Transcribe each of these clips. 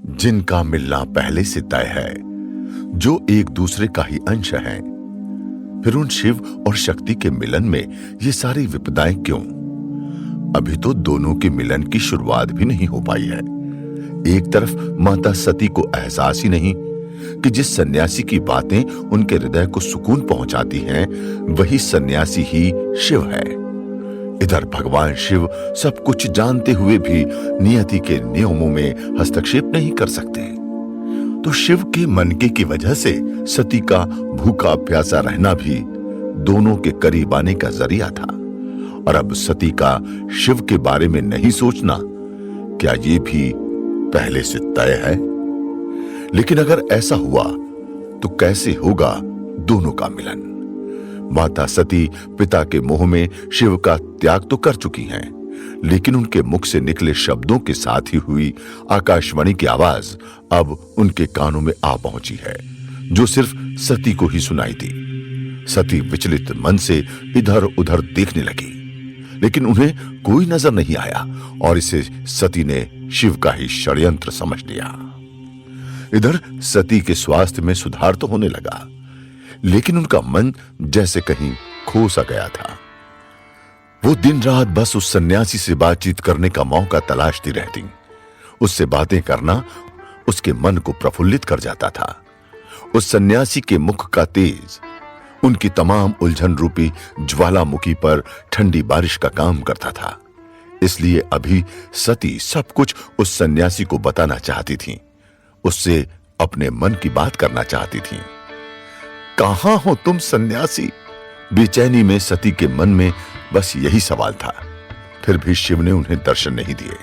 जिनका मिलना पहले से तय है, जो एक दूसरे का ही अंश हैं, फिर उन शिव और शक्ति के मिलन में ये सारी विपदाएं क्यों? अभी तो दोनों के मिलन की शुरुआत भी नहीं हो पाई है। एक तरफ माता सती को एहसास ही नहीं कि जिस सन्यासी की बातें उनके हृदय को सुकून पहुंचाती हैं, वही सन्यासी ही शिव है। इधर भगवान शिव सब कुछ जानते हुए भी नियति के नियमों में हस्तक्षेप नहीं कर सकते। तो शिव के मनके की वजह से सती का भूखा प्यासा रहना भी दोनों के करीब आने का जरिया था। और अब सती का शिव के बारे में नहीं सोचना, क्या ये भी पहले से तय है? लेकिन अगर ऐसा हुआ तो कैसे होगा दोनों का मिलन? माता सती पिता के मोह में शिव का त्याग तो कर चुकी हैं, लेकिन उनके मुख से निकले शब्दों के साथ ही हुई आकाशवाणी की आवाज अब उनके कानों में आ पहुंची है, जो सिर्फ सती को ही सुनाई दी। सती विचलित मन से इधर उधर देखने लगी, लेकिन उन्हें कोई नजर नहीं आया और इसे सती ने शिव का ही षड्यंत्र समझ लिया। इधर सती के स्वास्थ्य में सुधार तो होने लगा, लेकिन उनका मन जैसे कहीं खो सा गया था। वो दिन रात बस उस सन्यासी से बातचीत करने का मौका तलाशती रहती। उससे बातें करना उसके मन को प्रफुल्लित कर जाता था। उस सन्यासी के मुख का तेज उनकी तमाम उलझन रूपी ज्वालामुखी पर ठंडी बारिश का काम करता था। इसलिए अभी सती सब कुछ उस सन्यासी को बताना चाहती थी, उससे अपने मन की बात करना चाहती थी। कहां हो तुम सन्यासी? बेचैनी में सती के मन में बस यही सवाल था। फिर भी शिव ने उन्हें दर्शन नहीं दिए।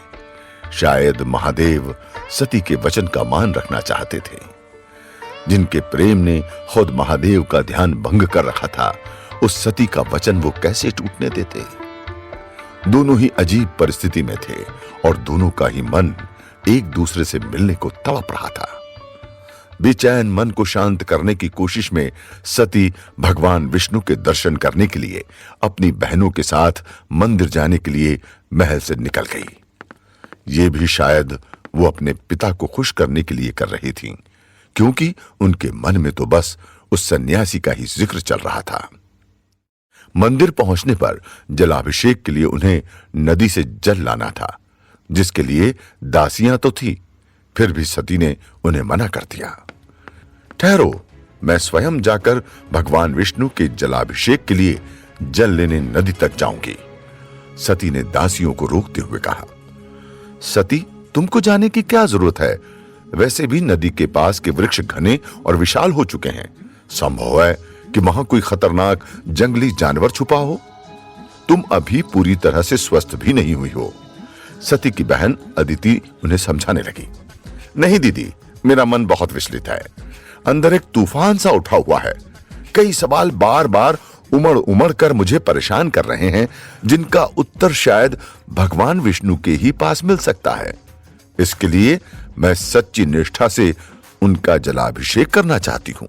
शायद महादेव सती के वचन का मान रखना चाहते थे। जिनके प्रेम ने खुद महादेव का ध्यान भंग कर रखा था, उस सती का वचन वो कैसे टूटने देते? दोनों ही अजीब परिस्थिति में थे और दोनों का ही मन एक दूसरे से मिलने को तड़प रहा था। बेचैन मन को शांत करने की कोशिश में सती भगवान विष्णु के दर्शन करने के लिए अपनी बहनों के साथ मंदिर जाने के लिए महल से निकल गई। ये भी शायद वो अपने पिता को खुश करने के लिए कर रही थी, क्योंकि उनके मन में तो बस उस सन्यासी का ही जिक्र चल रहा था। मंदिर पहुंचने पर जलाभिषेक के लिए उन्हें नदी से जल लाना था, जिसके लिए दासियां तो थी। फिर भी सती ने उन्हें मना कर दिया। ठहरो, मैं स्वयं जाकर भगवान विष्णु के जलाभिषेक के लिए जल लेने नदी तक जाऊंगी, सती ने दासियों को रोकते हुए कहा। सती, तुमको जाने की क्या जरूरत है? वैसे भी नदी के पास के वृक्ष घने और विशाल हो चुके हैं। संभव है कि वहां कोई खतरनाक जंगली जानवर छुपा हो। तुम अभी पूरी तरह से स्वस्थ भी नहीं हुई हो। सती की बहन अदिति उन्हें समझाने लगी। नहीं दीदी, मेरा मन बहुत विचलित है। अंदर एक तूफान सा उठा हुआ है। कई सवाल बार बार उमड़ उमड़ कर मुझे परेशान कर रहे हैं, जिनका उत्तर शायद भगवान विष्णु के ही पास मिल सकता है। इसके लिए मैं सच्ची निष्ठा से उनका जलाभिषेक करना चाहती हूं।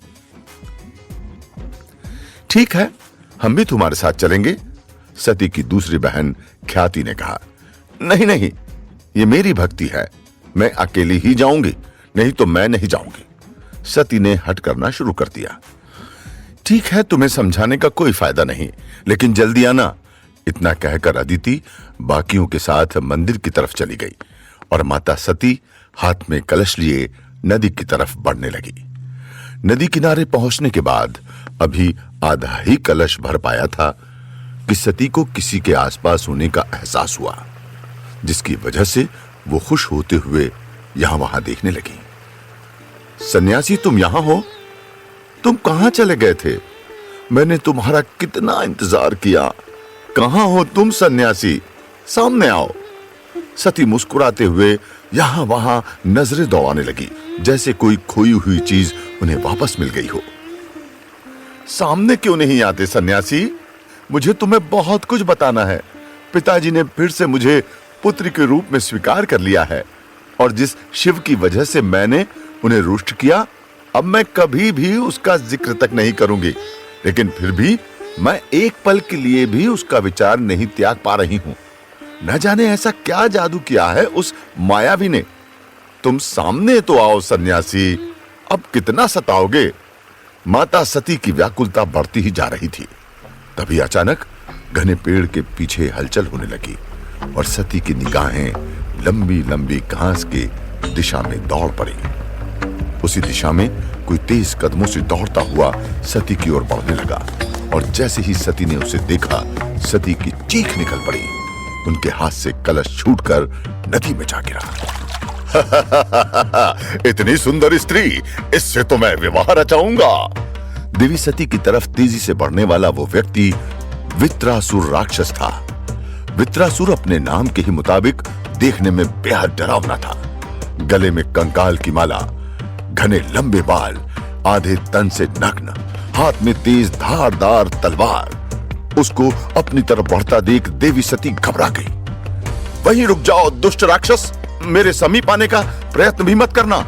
ठीक है, हम भी तुम्हारे साथ चलेंगे, सती की दूसरी बहन ख्याति ने कहा। नहीं नहीं, ये मेरी भक्ति है, मैं अकेली ही जाऊंगी, नहीं तो मैं नहीं जाऊंगी, सती ने हट करना शुरू कर दिया। ठीक है, तुम्हें समझाने का कोई फायदा नहीं, लेकिन जल्दी आना। इतना कहकर अदिति बाकियों के साथ मंदिर की तरफ चली गई और माता सती हाथ में कलश लिए नदी की तरफ बढ़ने लगी। नदी किनारे पहुंचने के बाद अभी आधा ही कलश भर पाया था कि सती को किसी के आसपास होने का एहसास हुआ, जिसकी वजह से वो खुश होते हुए यहां वहां देखने लगी। सन्यासी, तुम यहां हो? तुम कहां चले गए थे? मैंने तुम्हारा कितना इंतजार किया। कहां हो तुम सन्यासी? सामने आओ। सती मुस्कुराते हुए यहां वहां नजरें दौड़ाने लगी, जैसे कोई खोई हुई चीज उन्हें वापस मिल गई हो। सामने क्यों नहीं आते सन्यासी? मुझे तुम्हें बहुत कुछ बताना है। पिताजी ने फिर से मुझे पुत्र के रूप में स्वीकार कर लिया है, और जिस शिव की वजह से मैंने उन्हें रुष्ट किया, अब मैं कभी भी उसका जिक्र तक नहीं करूंगी। लेकिन फिर भी मैं एक पल के लिए भी उसका विचार नहीं त्याग पा रही हूं। न जाने ऐसा क्या जादू किया है उस मायावी ने। तुम सामने तो आओ सन्यासी, अब कितना सताओगे? माता सती की व्याकुलता बढ़ती ही जा रही थी। तभी अचानक घने पेड़ के पीछे हलचल होने लगी और सती की निगाहें लंबी लंबी घास की दिशा में दौड़ पड़ी। उसी दिशा में कोई तेज कदमों से दौड़ता हुआ सती की ओर बढ़ने लगा और जैसे ही सती ने उसे देखा, सती की चीख निकल पड़ी। उनके हाथ से कलश छूटकर नदी में जा गिरा। इतनी सुंदर स्त्री, इससे तो मैं विवाह रचाऊंगा। देवी सती की तरफ तेजी से बढ़ने वाला वो व्यक्ति वित्रासुर राक्षस था। वित्रासुर अपने नाम के ही मुताबिक देखने में बेहद डरावना था। गले में कंकाल की माला, घने लंबे बाल, आधे तन से नग्न, हाथ में तेज धारदार तलवार। उसको अपनी तरफ बढ़ता देख देवी सती घबरा गई। वहीं रुक जाओ दुष्ट राक्षस, मेरे समीप आने का प्रयत्न भी मत करना।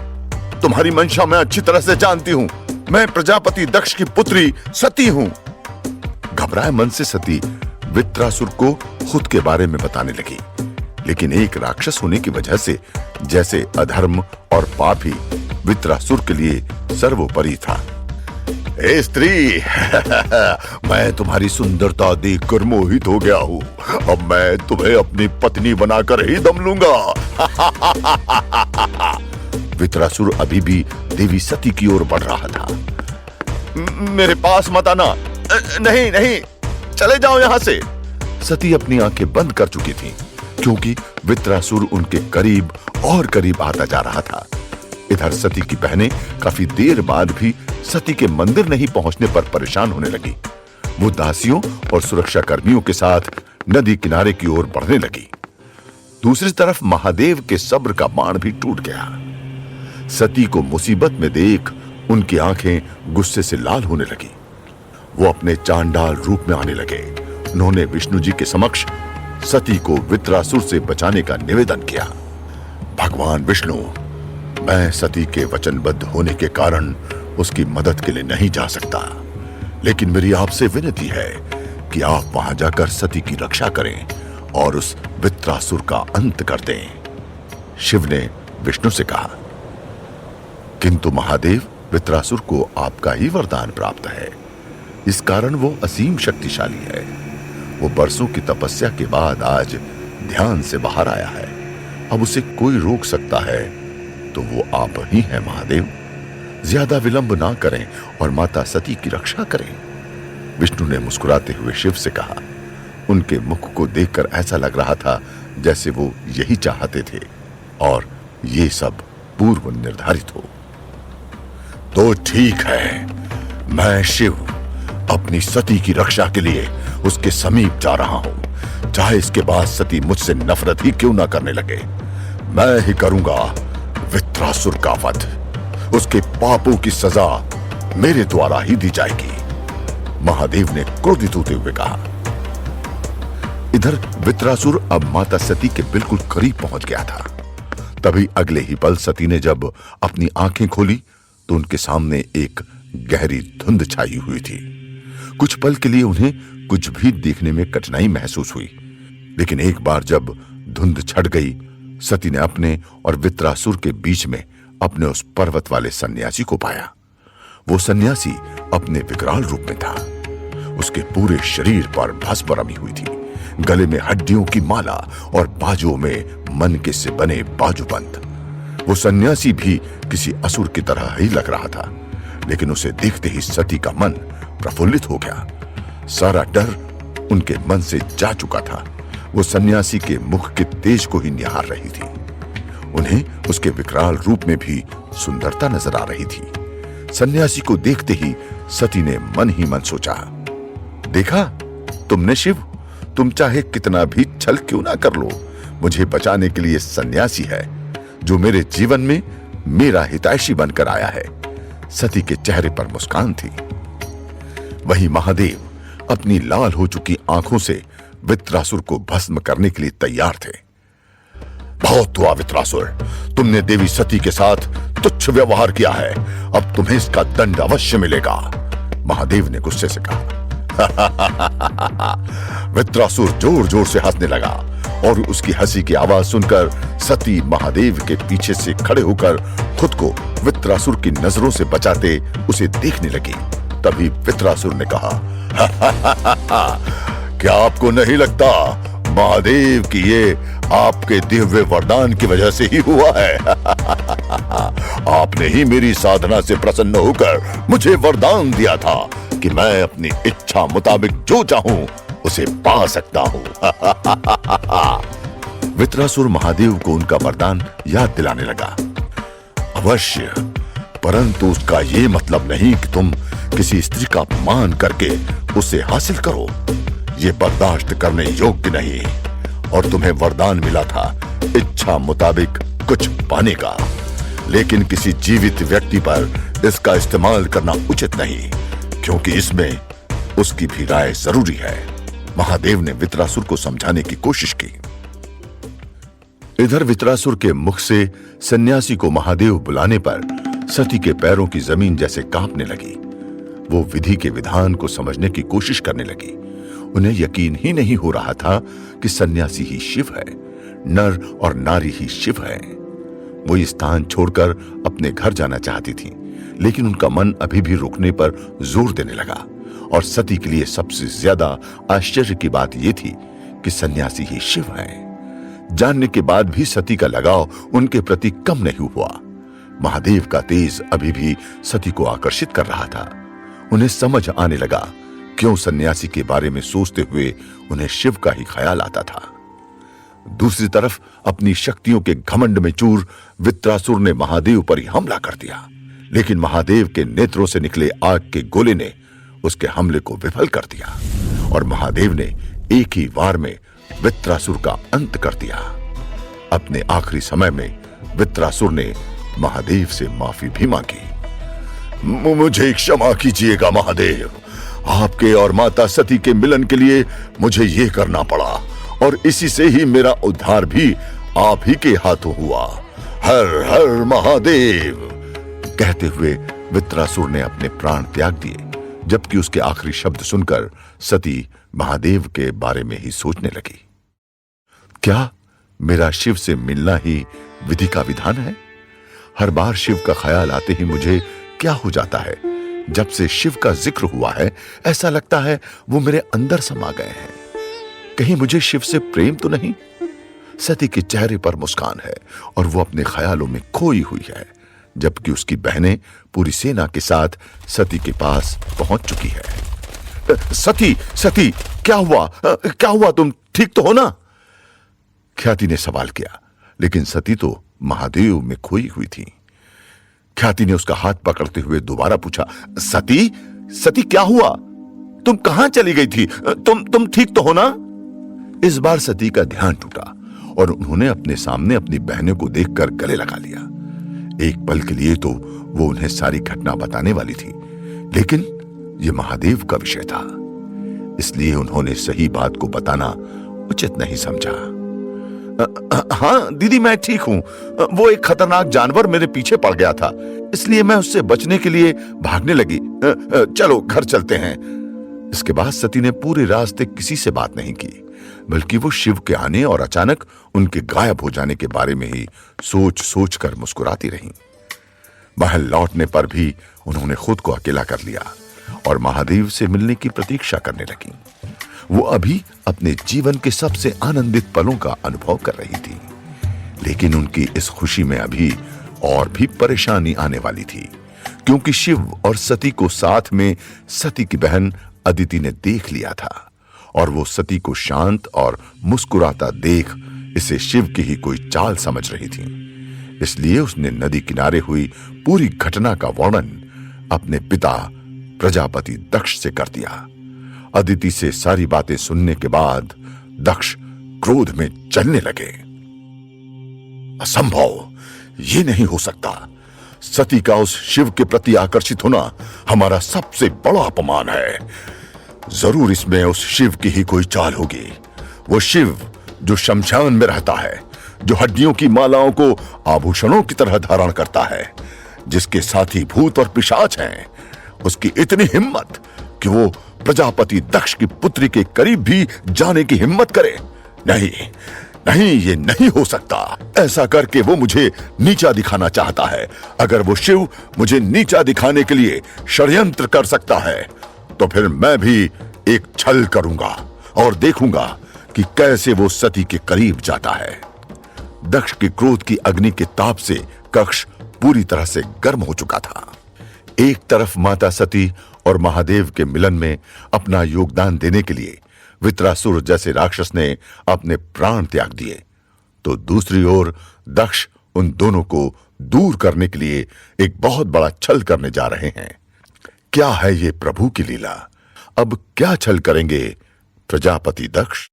तुम्हारी मंशा मैं अच्छी तरह से जानती हूं। मैं प्रजापति दक्ष की पुत्री सती हूं। घबराए मन से सती वित्रासुर को खुद के बारे में बताने लगी, लेकिन एक राक्षस होने की वजह से जैसे अधर्म और पाप ही वित्रासुर के लिए सर्वोपरि था। ए स्त्री, मैं तुम्हारी सुंदरता देखकर मोहित हो गया हूं। अब मैं तुम्हें अपनी पत्नी बनाकर ही दम लूंगा। वित्रासुर अभी भी देवी सती की ओर बढ़ रहा था। मेरे पास मत आना। नहीं नहीं, चले जाओ यहां से। सती अपनी आंखें बंद कर चुकी थी, क्योंकि वित्रासुर उनके करीब और करीब आता जा रहा था। इधर सती की बहनें काफी देर बाद भी सती के मंदिर नहीं पहुंचने पर परेशान होने लगी। वो दासियों और सुरक्षा कर्मियों के साथ नदी किनारे की ओर बढ़ने लगी। दूसरी तरफ महादेव के सब्र का बाण भी टूट गया। सती को मुसीबत में देख उनकी आंखें गुस्से से लाल होने लगी। वो अपने चांडाल रूप में आने लगे। उन्होंने विष्णु जी के समक्ष सती को वित्रासुर से बचाने का निवेदन किया। भगवान विष्णु, मैं सती के वचनबद्ध होने के कारण उसकी मदद के लिए नहीं जा सकता, लेकिन मेरी आपसे विनती है कि आप वहां जाकर सती की रक्षा करें और उस वित्रासुर का अंत कर दें। शिव ने विष्णु से कहा, किंतु महादेव, वित्रासुर को आपका ही वरदान प्राप्त है। इस कारण वो असीम शक्तिशाली है। वो बरसों की तपस्या के बाद आज ध्यान से बाहर आया है। अब उसे कोई रोक सकता है तो वो आप ही हैं महादेव। ज्यादा विलंब ना करें और माता सती की रक्षा करें। विष्णु ने मुस्कुराते हुए शिव से कहा। उनके मुख को देखकर ऐसा लग रहा था जैसे वो यही चाहते थे और ये सब पूर्व निर्धारित हो। तो ठीक है, मैं शिव अपनी सती की रक्षा के लिए उसके समीप जा रहा हूं, चाहे इसके बाद सती मुझसे नफरत ही क्यों ना करने लगे। मैं ही करूंगा वित्रासुर का वध। उसके पापों की सजा मेरे द्वारा ही दी जाएगी, महादेव ने क्रोधित होते हुए कहा। इधर वित्रासुर अब माता सती के बिल्कुल करीब पहुंच गया था। तभी अगले ही पल सती ने जब अपनी आंखें खोली तो उनके सामने एक गहरी धुंध छाई हुई थी। कुछ पल के लिए उन्हें कुछ भी देखने में कठिनाई महसूस हुई, लेकिन एक बार जब धुंध छट गई, सती ने अपने और वित्रासुर के बीच में अपने उस पर्वत वाले सन्यासी को पाया। वो सन्यासी अपने विकराल रूप में था। उसके पूरे शरीर पर भस्म रमी हुई थी। गले में हड्डियों की माला और बाजुओं में मनके से बने बाजूबंद। वो सन्यासी भी किसी असुर की तरह ही लग रहा था, लेकिन उसे देखते ही सती का मन प्रफुल्लित हो गया। सारा डर उनके मन से जा चुका था। वो सन्यासी के मुख के तेज को ही निहार रही थी। उन्हें उसके विकराल रूप में भी सुंदरता नजर आ रही थी। सन्यासी को देखते ही सती ने मन ही मन सोचा, देखा तुमने शिव, तुम चाहे कितना भी छल क्यों ना कर लो, मुझे बचाने के लिए सन्यासी है जो मेरे जीवन में मेरा हितैषी बनकर आया है। सती के चेहरे पर मुस्कान थी। वहीं महादेव अपनी लाल हो चुकी आंखों से वित्रासुर को भस्म करने के लिए तैयार थे। बहुत हुआ वित्रासुर, तुमने देवी सती के साथ तुच्छ व्यवहार किया है, अब तुम्हें इसका दंड अवश्य मिलेगा, महादेव ने गुस्से से कहा। वित्रासुर जोर जोर से हंसने लगा और उसकी हंसी की आवाज सुनकर सती महादेव के पीछे से खड़े होकर खुद को वित्रासुर की नजरों से बचाते उसे देखने लगी। तभी वित्रासुर ने कहा, क्या आपको नहीं लगता महादेव की ये आपके दिव्य वरदान की वजह से ही हुआ है? आपने ही मेरी साधना से प्रसन्न होकर मुझे वरदान दिया था कि मैं अपनी इच्छा मुताबिक जो चाहूं उसे पा सकता हूं। वित्रासुर महादेव को उनका वरदान याद दिलाने लगा। अवश्य, परंतु उसका ये मतलब नहीं कि तुम किसी स्त्री का अपमान करके उसे हासिल करो। ये बर्दाश्त करने योग्य नहीं। और तुम्हें वरदान मिला था इच्छा मुताबिक कुछ पाने का, लेकिन किसी जीवित व्यक्ति पर इसका इस्तेमाल करना उचित नहीं, क्योंकि इसमें उसकी भी राय जरूरी है। महादेव ने वित्रासुर को समझाने की कोशिश की। इधर वित्रासुर के मुख से सन्यासी को महादेव बुलाने पर सती के पैरों की जमीन जैसे कांपने लगी। वो विधि के विधान को समझने की कोशिश करने लगी। उन्हें यकीन ही नहीं हो रहा था कि सन्यासी ही शिव है, नर और नारी ही शिव है। वो ये स्थान छोड़कर अपने घर जाना चाहती थी, लेकिन उनका मन अभी भी रुकने पर जोर देने लगा। और सती के लिए सबसे ज्यादा आश्चर्य की बात यह थी कि सन्यासी ही शिव है। जानने के बाद भी सती का लगाव उनके प्रति कम नहीं हुआ। महादेव का तेज अभी भी सती को आकर्षित कर रहा था। उन्हें समझ आने लगा क्यों सन्यासी के बारे में सोचते हुए उन्हें शिव का ही ख्याल आता था। दूसरी तरफ अपनी शक्तियों के घमंड में चूर वित्रासुर ने महादेव पर ही हमला कर दिया, लेकिन महादेव के नेत्रों से निकले आग के गोले ने उसके हमले को विफल कर दिया और महादेव ने एक ही वार में वित्रासुर का अंत कर दिया। अपने आखिरी समय में वित्रासुर ने महादेव से माफी भी मांगी। मुझे क्षमा कीजिएगा महादेव, आपके और माता सती के मिलन के लिए मुझे ये करना पड़ा और इसी से ही मेरा उद्धार भी आप ही के हाथों हुआ। हर हर महादेव। कहते हुए वित्रासुर ने अपने प्राण त्याग दिए, जबकि उसके आखिरी शब्द सुनकर सती महादेव के बारे में ही सोचने लगी। क्या मेरा शिव से मिलना ही विधि का विधान है? हर बार शिव का ख्याल आते ही मुझे क्या हो जाता है। जब से शिव का जिक्र हुआ है ऐसा लगता है वो मेरे अंदर समा गए हैं। कहीं मुझे शिव से प्रेम तो नहीं? सती के चेहरे पर मुस्कान है और वो अपने ख्यालों में खोई हुई है, जबकि उसकी बहनें पूरी सेना के साथ सती के पास पहुंच चुकी है। सती, सती, क्या हुआ? क्या हुआ? तुम ठीक तो हो ना? ख्याति ने सवाल किया, लेकिन सती तो महादेव में खोई हुई थी। ख्याति ने उसका हाथ पकड़ते हुए दोबारा पूछा, सती, सती क्या हुआ? तुम कहां चली गई थी? तुम ठीक तो हो ना? इस बार सती का ध्यान टूटा और उन्होंने अपने सामने अपनी बहनों को देखकर गले लगा लिया। एक पल के लिए तो वो उन्हें सारी घटना बताने वाली थी, लेकिन ये महादेव का विषय था, इसलिए उन्होंने सही बात को बताना उचित नहीं समझा। हाँ दीदी, मैं ठीक हूं। वो एक खतरनाक जानवर मेरे पीछे पड़ गया था, इसलिए मैं उससे बचने के लिए भागने लगी। चलो घर चलते हैं। इसके बाद सती ने पूरे रास्ते किसी से बात नहीं की, बल्कि वो शिव के आने और अचानक उनके गायब हो जाने के बारे में ही सोच सोच कर मुस्कुराती रहीं। महल लौटने पर भी उन्होंने खुद को अकेला कर लिया और महादेव से मिलने की प्रतीक्षा करने लगी। वो अभी अपने जीवन के सबसे आनंदित पलों का अनुभव कर रही थी, लेकिन उनकी इस खुशी में अभी और भी परेशानी आने वाली थी, क्योंकि शिव और सती को साथ में सती की बहन अदिति ने देख लिया था और वो सती को शांत और मुस्कुराता देख इसे शिव की ही कोई चाल समझ रही थी। इसलिए उसने नदी किनारे हुई पूरी घटना का वर्णन अपने पिता प्रजापति दक्ष से कर दिया। अदिति से सारी बातें सुनने के बाद दक्ष क्रोध में जलने लगे। असंभव, ये नहीं हो सकता। सती का उस शिव के प्रति आकर्षित होना हमारा सबसे बड़ा अपमान है। जरूर इसमें उस शिव की ही कोई चाल होगी। वो शिव जो शमशान में रहता है, जो हड्डियों की मालाओं को आभूषणों की तरह धारण करता है, जिसके साथी भूत और पिशाच हैं, उसकी इतनी हिम्मत कि वो प्रजापति दक्ष की पुत्री के करीब भी जाने की हिम्मत करे। नहीं, नहीं, ये नहीं हो सकता। ऐसा करके वो मुझे नीचा दिखाना चाहता है। अगर वो शिव मुझे नीचा दिखाने के लिए षड्यंत्र कर सकता है तो फिर मैं भी एक छल करूंगा और देखूंगा कि कैसे वो सती के करीब जाता है। दक्ष के क्रोध की अग्नि के ताप से कक्ष पूरी तरह से गर्म हो चुका था। एक तरफ माता सती और महादेव के मिलन में अपना योगदान देने के लिए वित्रासुर जैसे राक्षस ने अपने प्राण त्याग दिए, तो दूसरी ओर दक्ष उन दोनों को दूर करने के लिए एक बहुत बड़ा छल करने जा रहे हैं। क्या है ये प्रभु की लीला? अब क्या छल करेंगे प्रजापति दक्ष?